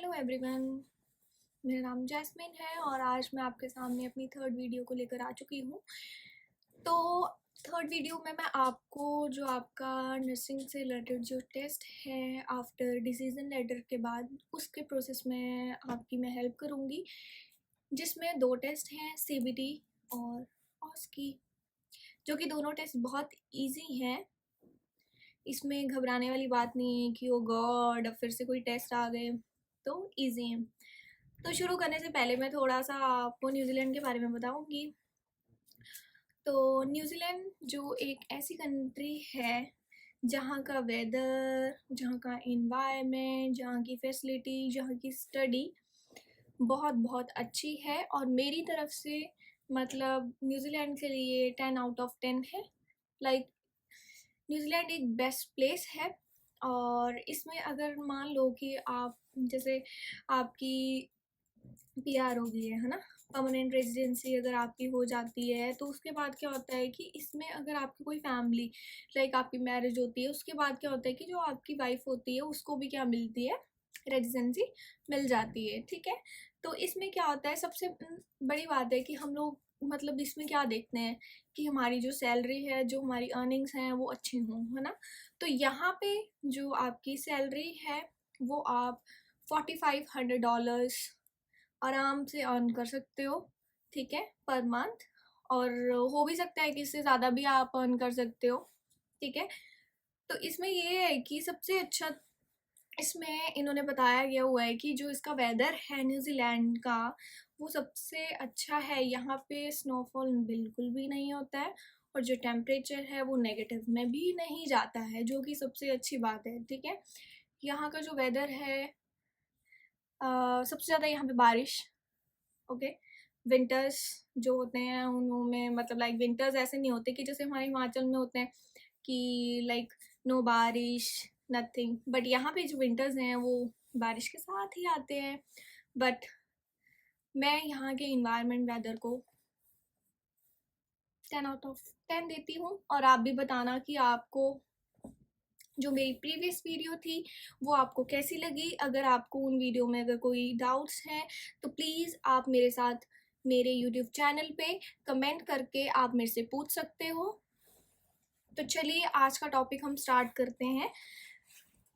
Hello everyone, मेरा नाम jasmine है और आज मैं आपके सामने अपनी थर्ड वीडियो को लेकर आ चुकी हूँ। तो थर्ड वीडियो में मैं आपको जो आपका नर्सिंग से रिलेटेड जो टेस्ट है आफ्टर डिसीजन लेटर के बाद उसके प्रोसेस में आपकी मैं हेल्प करूँगी, जिसमें दो टेस्ट हैं, सीबीटी और ऑस्की, जो कि दोनों टेस्ट बहुत ईजी हैं। इसमें घबराने वाली बात नहीं है कि ओ गॉड अब फिर से कोई टेस्ट आ गए, तो ईजी है। तो शुरू करने से पहले मैं थोड़ा सा आपको न्यूजीलैंड के बारे में बताऊंगी। तो न्यूजीलैंड जो एक ऐसी कंट्री है जहाँ का वेदर, जहाँ का इन्वायरमेंट, जहाँ की फैसिलिटी, जहाँ की स्टडी बहुत बहुत अच्छी है और मेरी तरफ से मतलब न्यूजीलैंड के लिए 10 आउट ऑफ 10 है। लाइक न्यूजीलैंड एक बेस्ट प्लेस है। और इसमें अगर मान लो कि आप जैसे आपकी पीआर हो गई है ना, परमानेंट रेजिडेंसी अगर आपकी हो जाती है, तो उसके बाद क्या होता है कि इसमें अगर आपकी कोई फैमिली लाइक आपकी मैरिज होती है, उसके बाद क्या होता है कि जो आपकी वाइफ होती है उसको भी क्या मिलती है, रेजिडेंसी मिल जाती है। ठीक है, तो इसमें क्या होता है, सबसे बड़ी बात है कि हम लोग मतलब इसमें क्या देखते हैं कि हमारी जो सैलरी है, जो हमारी अर्निंग्स हैं वो अच्छी हों, है ना। तो यहाँ पे जो आपकी सैलरी है वो आप $4500 आराम से अर्न कर सकते हो, ठीक है, पर मंथ। और हो भी सकता है कि इससे ज़्यादा भी आप अर्न कर सकते हो, ठीक है। तो इसमें ये है कि सबसे अच्छा इसमें इन्होंने बताया गया हुआ है कि जो इसका वेदर है न्यूजीलैंड का वो सबसे अच्छा है। यहाँ पे स्नोफॉल बिल्कुल भी नहीं होता है और जो टेम्परेचर है वो नेगेटिव में भी नहीं जाता है, जो कि सबसे अच्छी बात है, ठीक है। यहाँ का जो वेदर है, सबसे ज़्यादा यहाँ पे बारिश, ओके। विंटर्स जो होते हैं उनमें मतलब लाइक विंटर्स ऐसे नहीं होते कि जैसे हमारे हिमाचल में होते हैं कि लाइक नो बारिश नथिंग, बट यहाँ पे जो विंटर्स हैं वो बारिश के साथ ही आते हैं। बट मैं यहाँ के इन्वायरमेंट वेदर को 10 आउट ऑफ 10 देती हूँ। और आप भी बताना कि आपको जो मेरी प्रीवियस वीडियो थी वो आपको कैसी लगी। अगर आपको उन वीडियो में अगर कोई डाउट्स हैं तो प्लीज़ आप मेरे साथ मेरे यूट्यूब चैनल पे कमेंट करके आप मेरे से पूछ सकते हो। तो चलिए आज का टॉपिक हम स्टार्ट करते हैं।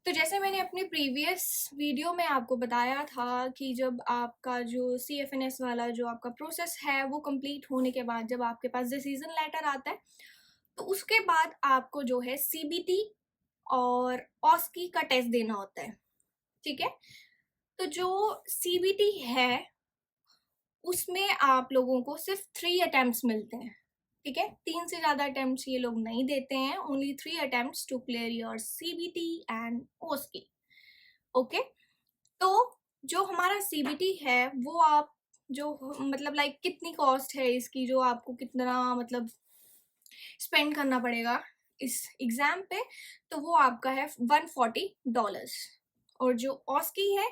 तो जैसे मैंने अपनी प्रीवियस वीडियो में आपको बताया था कि जब आपका जो CFNS वाला जो आपका प्रोसेस है वो कंप्लीट होने के बाद जब आपके पास डिसीजन लेटर आता है, तो उसके बाद आपको जो है CBT और ऑस्की का टेस्ट देना होता है, ठीक है। तो जो CBT है उसमें आप लोगों को सिर्फ 3 अटेम्प्ट्स मिलते हैं, ठीक है। 3 से ज़्यादा अटेम्प्ट्स ये लोग नहीं देते हैं, only 3 attempts to clear your CBT and OSCE, okay. तो जो हमारा CBT है वो आप जो मतलब लाइक कितनी कॉस्ट है इसकी, जो आपको कितना मतलब स्पेंड करना पड़ेगा इस एग्ज़ाम पे, तो वो आपका है $140। और जो ऑस्की है,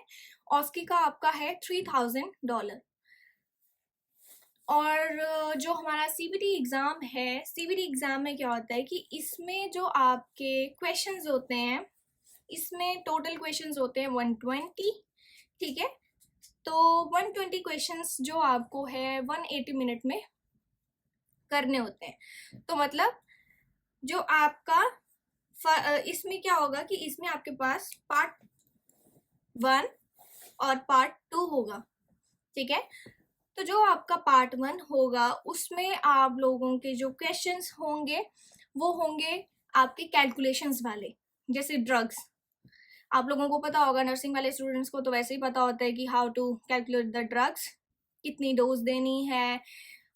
ऑस्की का आपका है $3000। और जो हमारा CBT एग्ज़ाम है, CBT एग्ज़ाम में क्या होता है कि इसमें जो आपके क्वेश्चंस होते हैं, इसमें टोटल क्वेश्चंस होते हैं 120, ठीक है। तो 120 क्वेश्चंस जो आपको है 180 मिनट में करने होते हैं। तो मतलब जो आपका इसमें क्या होगा कि इसमें आपके पास पार्ट 1 और पार्ट 2 होगा, ठीक है। तो जो आपका पार्ट 1 होगा उसमें आप लोगों के जो क्वेश्चंस होंगे वो होंगे आपके कैलकुलेशंस वाले, जैसे ड्रग्स। आप लोगों को पता होगा, नर्सिंग वाले स्टूडेंट्स को तो वैसे ही पता होता है कि how to calculate the drugs, कितनी डोज देनी है,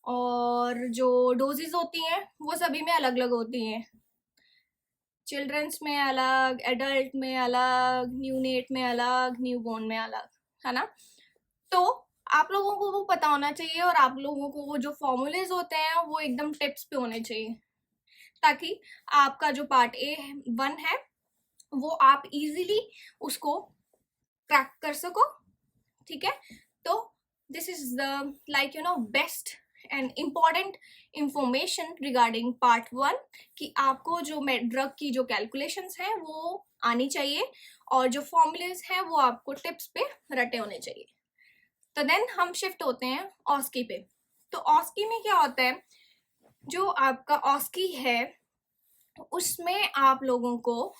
और जो डोजेज होती हैं वो सभी में अलग अलग होती हैं। चिल्ड्रंस में अलग, एडल्ट में अलग, न्यूनेट में अलग, न्यूबॉर्न में अलग, है ना। तो आप लोगों को वो पता होना चाहिए और आप लोगों को वो जो फॉर्मूलेज होते हैं वो एकदम टिप्स पे होने चाहिए, ताकि आपका जो पार्ट A1 है वो आप इजीली उसको क्रैक कर सको, ठीक है। तो this is the like best and important information regarding part 1 कि आपको जो ड्रग की जो कैलकुलेशंस हैं वो आनी चाहिए और जो फॉर्मूलेज हैं वो आपको टिप्स पे रटे होने चाहिए। तो देन हम शिफ्ट होते हैं ऑस्की पे। तो ऑस्की में क्या होता है, जो आपका ऑस्की है उसमें आप लोगों को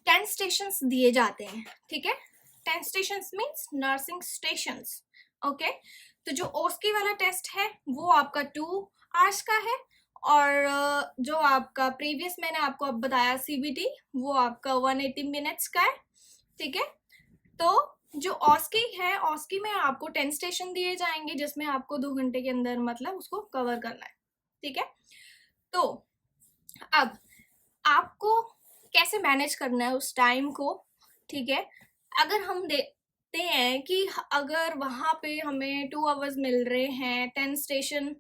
10 स्टेशंस दिए जाते हैं, ठीक है। 10 stations means nursing stations, okay. तो जो ऑस्की वाला टेस्ट है वो आपका 2 आवर्स का है और जो आपका प्रीवियस मैंने आपको अब बताया CBT वो आपका 180 मिनट्स का है, ठीक है। तो जो ऑस्की है, ऑस्की में आपको 10 स्टेशन दिए जाएंगे जिसमें आपको 2 घंटे के अंदर मतलब उसको कवर करना है, ठीक है। तो अब आपको कैसे मैनेज करना है उस टाइम को, ठीक है। अगर हम देखते हैं कि अगर वहाँ पे हमें 2 आवर्स मिल रहे हैं 10 स्टेशन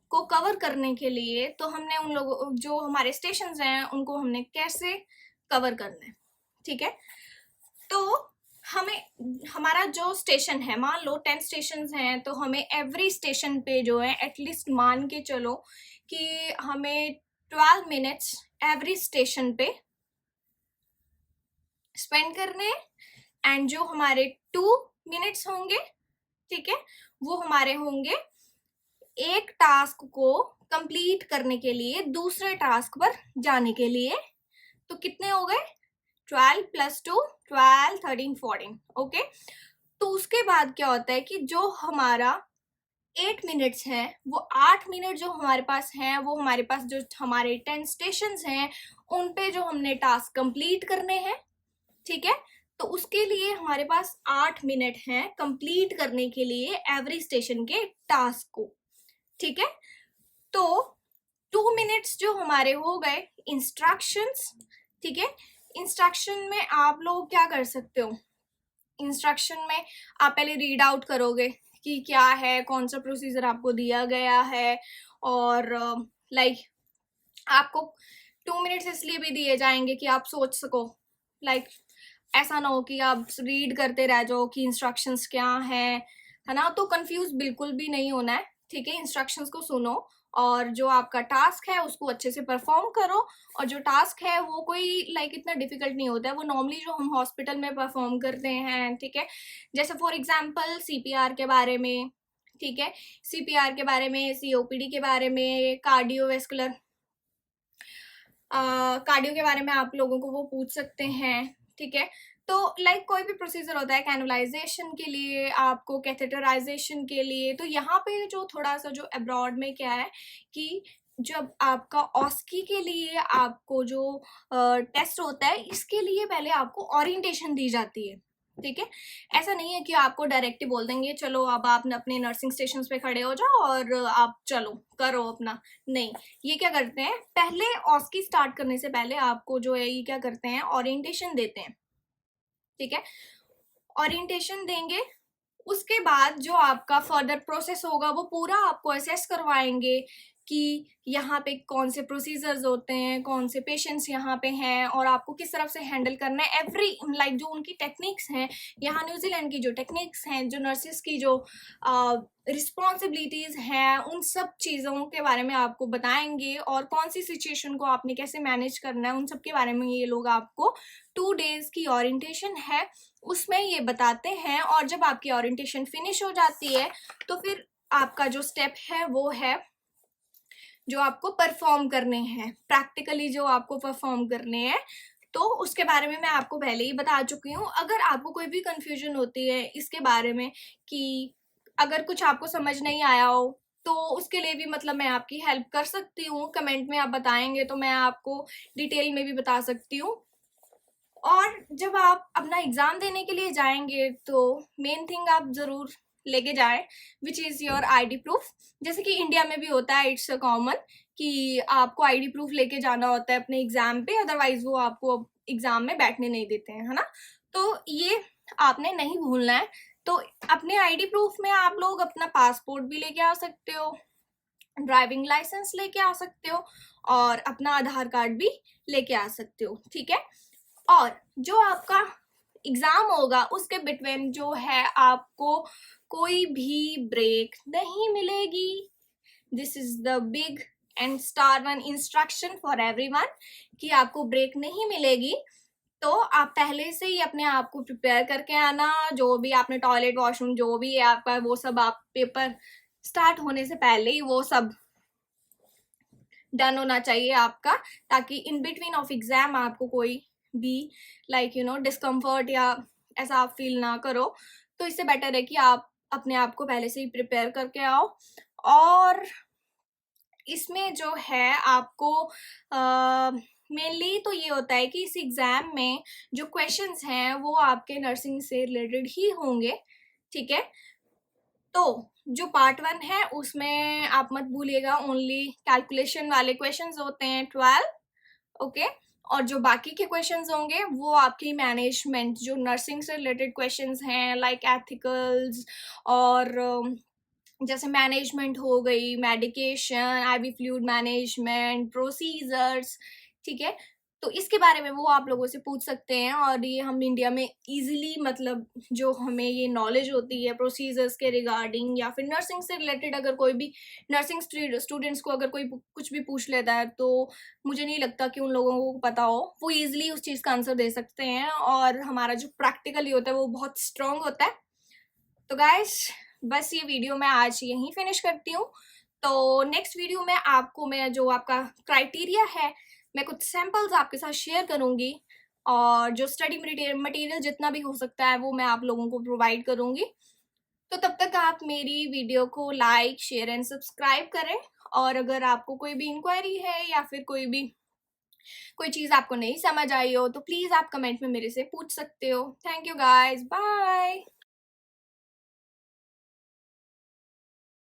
को कवर करने के लिए, तो हमने उन लोगों जो हमारे स्टेशंस हैं उनको हमने कैसे कवर करना है, ठीक है। तो हमें हमारा जो स्टेशन है, मान लो 10 स्टेशन हैं, तो हमें एवरी स्टेशन पे जो है एटलीस्ट मान के चलो कि हमें 12 मिनट्स एवरी स्टेशन पे स्पेंड करने हैं। एंड जो हमारे 2 मिनट्स होंगे, ठीक है, वो हमारे होंगे एक टास्क को कंप्लीट करने के लिए दूसरे टास्क पर जाने के लिए। तो कितने हो गए, 12 + 2 12 13 14, ओके। तो उसके बाद क्या होता है कि जो हमारा 8 मिनट्स हैं वो 8 मिनट जो हमारे पास हैं वो हमारे पास जो हमारे 10 स्टेशंस हैं उन पे जो हमने टास्क कंप्लीट करने हैं, ठीक है। तो उसके लिए हमारे पास 8 मिनट हैं कंप्लीट करने के लिए एवरी स्टेशन के टास्क को, ठीक है। तो 2 मिनट्स जो हमारे हो गए इंस्ट्रक्शंस, ठीक है। इंस्ट्रक्शन में आप लोग क्या कर सकते हो, इंस्ट्रक्शन में आप पहले रीड आउट करोगे कि क्या है, कौन सा प्रोसीजर आपको दिया गया है। और लाइक आपको 2 मिनट्स इसलिए भी दिए जाएंगे कि आप सोच सको, लाइक ऐसा ना हो कि आप रीड करते रह जाओ कि इंस्ट्रक्शंस क्या हैं, है ना। तो कंफ्यूज बिल्कुल भी नहीं होना है, ठीक है। इंस्ट्रक्शंस को सुनो और जो आपका टास्क है उसको अच्छे से परफॉर्म करो। और जो टास्क है वो कोई लाइक इतना डिफिकल्ट नहीं होता है, वो नॉर्मली जो हम हॉस्पिटल में परफॉर्म करते हैं, ठीक है। जैसे फॉर एग्जांपल CPR के बारे में, ठीक है, CPR के बारे में, COPD के बारे में, कार्डियो के बारे में आप लोगों को वो पूछ सकते हैं, ठीक है। तो लाइक कोई भी प्रोसीजर होता है कैनुलाइजेशन के लिए, आपको कैथेटराइजेशन के लिए, तो यहाँ पे जो थोड़ा सा जो अब्रॉड में क्या है कि जब आपका ऑस्की के लिए आपको जो टेस्ट होता है इसके लिए पहले आपको ओरिएंटेशन दी जाती है, ठीक है। ऐसा नहीं है कि आपको डायरेक्ट ही बोल देंगे चलो अब आप अपने नर्सिंग स्टेशन पे खड़े हो जाओ और आप चलो करो अपना, नहीं। ये क्या करते हैं, पहले ऑस्की स्टार्ट करने से पहले आपको जो है ये क्या करते हैं, ओरिएंटेशन देते हैं, ठीक है। ओरिएंटेशन देंगे, उसके बाद जो आपका फर्दर प्रोसेस होगा वो पूरा आपको असेस करवाएंगे कि यहाँ पे कौन से प्रोसीजर्स होते हैं, कौन से पेशेंट्स यहाँ पे हैं और आपको किस तरफ से हैंडल करना है। एवरी लाइक जो उनकी टेक्निक्स हैं, यहाँ न्यूजीलैंड की जो टेक्निक्स हैं, जो नर्सिस की जो रिस्पॉन्सिबिलिटीज़ हैं, उन सब चीज़ों के बारे में आपको बताएंगे और कौन सी सिचुएशन को आपने कैसे मैनेज करना है उन सब के बारे में ये लोग आपको 2 डेज़ की ओरिएंटेशन है उसमें ये बताते हैं। और जब आपकी ओरिएंटेशन फिनिश हो जाती है तो फिर आपका जो स्टेप है वो है जो आपको परफॉर्म करने हैं, प्रैक्टिकली जो आपको परफॉर्म करने हैं। तो उसके बारे में मैं आपको पहले ही बता चुकी हूँ। अगर आपको कोई भी कंफ्यूजन होती है इसके बारे में कि अगर कुछ आपको समझ नहीं आया हो तो उसके लिए भी मतलब मैं आपकी हेल्प कर सकती हूँ, कमेंट में आप बताएंगे तो मैं आपको डिटेल में भी बता सकती हूँ। और जब आप अपना एग्ज़ाम देने के लिए जाएंगे तो मेन थिंग आप ज़रूर लेके जाएं which is your ID proof. जैसे कि इंडिया में भी होता है, इट्स कॉमन कि आपको ID प्रूफ लेके जाना होता है अपने एग्ज़ाम पे, अदरवाइज वो आपको एग्ज़ाम में बैठने नहीं देते हैं, है ना। तो ये आपने नहीं भूलना है। तो अपने ID प्रूफ में आप लोग अपना पासपोर्ट भी लेके आ सकते हो, ड्राइविंग लाइसेंस लेके आ सकते हो और अपना आधार कार्ड भी लेके आ सकते हो, ठीक है। और जो आपका एग्ज़ाम होगा उसके बिटवीन जो है आपको कोई भी ब्रेक नहीं मिलेगी। This is the big and star one instruction for everyone कि आपको ब्रेक नहीं मिलेगी। तो आप पहले से ही अपने आप को प्रिपेयर करके आना, जो भी आपने टॉयलेट वॉशरूम जो भी है आपका वो सब आप पेपर स्टार्ट होने से पहले ही वो सब डन होना चाहिए आपका, ताकि इन बिटवीन ऑफ एग्जाम आपको कोई भी डिस्कम्फर्ट या ऐसा आप फील ना करो। तो इससे बेटर है कि आप अपने आप को पहले से ही प्रिपेयर करके आओ। और इसमें जो है आपको मेनली तो ये होता है कि इस एग्ज़ाम में जो क्वेश्चंस हैं वो आपके नर्सिंग से रिलेटेड ही होंगे, ठीक है। तो जो पार्ट 1 है उसमें आप मत भूलिएगा ओनली कैलकुलेशन वाले क्वेश्चंस होते हैं 12, ओके। और जो बाकी के क्वेश्चंस होंगे वो आपकी मैनेजमेंट जो नर्सिंग से रिलेटेड क्वेश्चंस हैं लाइक एथिकल्स और जैसे मैनेजमेंट हो गई, medication, IV fluid management, procedures, ठीक है। तो इसके बारे में वो आप लोगों से पूछ सकते हैं और ये हम इंडिया में इजीली मतलब जो हमें ये नॉलेज होती है प्रोसीजर्स के रिगार्डिंग या फिर नर्सिंग से रिलेटेड अगर कोई भी नर्सिंग स्टूडेंट्स को अगर कोई कुछ भी पूछ लेता है तो मुझे नहीं लगता कि उन लोगों को पता हो, वो ईजिली उस चीज़ का आंसर दे सकते हैं और हमारा जो प्रैक्टिकली होता है वो बहुत स्ट्रॉन्ग होता है। तो गाइस बस ये वीडियो मैं आज यहीं फिनिश करती हूँ। तो नेक्स्ट वीडियो में आपको मैं जो आपका क्राइटेरिया है मैं कुछ सैम्पल्स आपके साथ शेयर करूँगी और जो स्टडी मटेरियल जितना भी हो सकता है वो मैं आप लोगों को प्रोवाइड करूँगी। तो तब तक आप मेरी वीडियो को लाइक शेयर एंड सब्सक्राइब करें। और अगर आपको कोई भी इंक्वायरी है या फिर कोई चीज़ आपको नहीं समझ आई हो तो प्लीज़ आप कमेंट में मेरे से पूछ सकते हो। Thank you guys, bye.